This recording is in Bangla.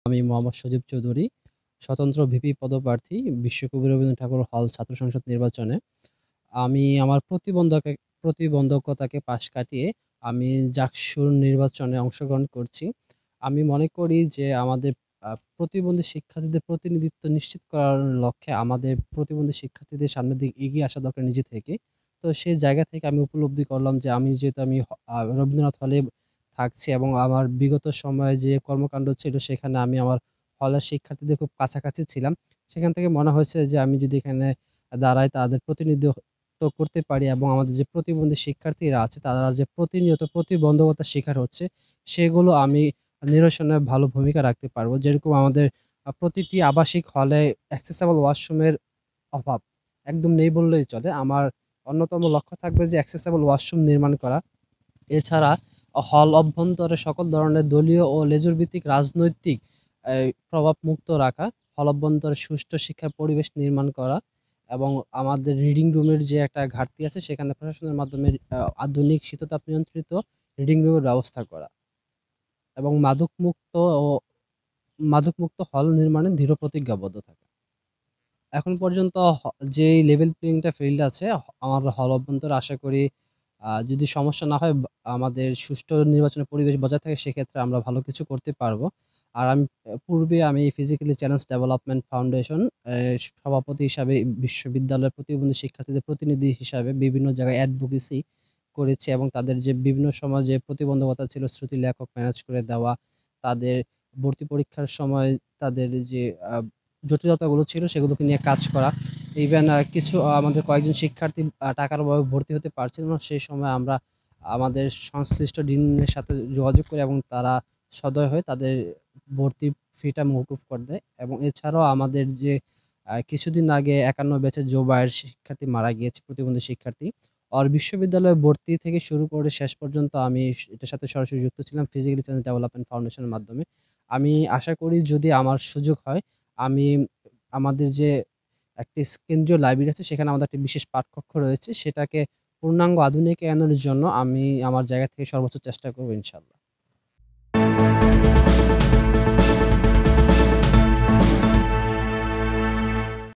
আমি মোহাম্মদ সজীব চৌধুরী, স্বতন্ত্র ভিপি পদপ্রার্থী বিশ্বকবি রবীন্দ্রনাথ ঠাকুর হল ছাত্র সংসদ নির্বাচনে। আমি আমার প্রতিবন্ধকতাকে পাশ কাটিয়ে আমি জাকসুর নির্বাচনে অংশগ্রহণ করছি। আমি মনে করি যে আমাদের প্রতিবন্ধী শিক্ষার্থীদের প্রতিনিধিত্ব নিশ্চিত করার লক্ষ্যে আমাদের প্রতিবন্ধী শিক্ষার্থীদের সামনের দিকে এগিয়ে আসা দরকার নিজে থেকে। তো সেই জায়গা থেকে আমি উপলব্ধি করলাম যে আমি যেহেতু রবীন্দ্রনাথ হলে থাকছি এবং আমার বিগত সময়ে যে কর্মকাণ্ড ছিল সেখানে আমি আমার হলের শিক্ষার্থীদের খুব কাছাকাছি ছিলাম। সেখান থেকে মনে হয়েছে যে আমি যদি এখানে দাঁড়াই তাদের প্রতিনিধিত্ব করতে পারি এবং আমাদের যে প্রতিবন্ধী শিক্ষার্থীরা আছে তারা যে প্রতিনিয়ত প্রতিবন্ধকতার শিকার হচ্ছে সেগুলো আমি নিরসনে ভালো ভূমিকা রাখতে পারবো। যেরকম আমাদের প্রতিটি আবাসিক হলে অ্যাক্সেসিবল ওয়াশরুমের অভাব একদম নেই বললেই চলে। আমার অন্যতম লক্ষ্য থাকবে যে অ্যাক্সেসিবল ওয়াশরুম নির্মাণ করা। এছাড়া হল অভ্যন্তরে সকল ধরনের দলীয় ও লেজুর ভিত্তিক রাজনৈতিক প্রভাব মুক্ত রাখা, হল অভ্যন্তরে সুষ্ঠু শিক্ষার পরিবেশ নির্মাণ করা এবং আমাদের রিডিং রুমের যে একটা ঘাটতি আছে সেখানে প্রশাসনের মাধ্যমে আধুনিক শীততাপ নিয়ন্ত্রিত রিডিং রুমের ব্যবস্থা করা এবং মাদকমুক্ত হল নির্মাণে দৃঢ় প্রতিজ্ঞাবদ্ধ থাকা। এখন পর্যন্ত যেই লেভেল প্লেইংটা ফিল্ড আছে আমার হল অভ্যন্তরে আশা করি যদি সমস্যা না হয় আমাদের সুষ্ঠু নির্বাচনের পরিবেশ বজায় থাকে সেক্ষেত্রে আমরা ভালো কিছু করতে পারবো। আর পূর্বে আমি ফিজিক্যালি চ্যালেঞ্জ ডেভেলপমেন্ট ফাউন্ডেশন সভাপতি হিসাবে বিশ্ববিদ্যালয়ের প্রতিবন্ধী শিক্ষার্থীদের প্রতিনিধি হিসাবে বিভিন্ন জায়গায় অ্যাডভোকেসি করেছি এবং তাদের যে বিভিন্ন সময় যে প্রতিবন্ধকতা ছিল শ্রুতি লেখক ম্যানেজ করে দেওয়া, তাদের ভর্তি পরীক্ষার সময় তাদের যে জটিলতাগুলো ছিল সেগুলোকে নিয়ে কাজ করা। ইভেন কিছু আমাদের কয়েকজন শিক্ষার্থী টাকার অভাবে ভর্তি হতে পারছিল না। সেই সময় আমরা আমাদের সংশ্লিষ্ট ডিনের সাথে যোগাযোগ করি এবং তারা সদয় হয়ে তাদের ভর্তি ফিটা মওকুফ করে দেয় এবং এছাড়াও আমাদের যে কিছুদিন আগে ৫১ ব্যাচের জুবায়ের শিক্ষার্থী মারা গিয়েছে, প্রতিবন্ধী শিক্ষার্থী। ওর বিশ্ববিদ্যালয়ে ভর্তি থেকে শুরু করে শেষ পর্যন্ত আমি এটার সাথে সরাসরি যুক্ত ছিলাম ফিজিক্যালি চ্যালেঞ্জ ডেভেলপমেন্ট ফাউন্ডেশনের মাধ্যমে। আমি আশা করি যদি আমার সুযোগ হয় আমি আমাদের যে একটি কেন্দ্রীয় লাইব্রেরি আছে সেখানে আমাদের একটা বিশেষ পাঠকক্ষ রয়েছে। সেটাকে পূর্ণাঙ্গ আধুনিকায়নের জন্য আমি আমার জায়গা থেকে সর্বোচ্চ চেষ্টা করব ইনশাআল্লাহ।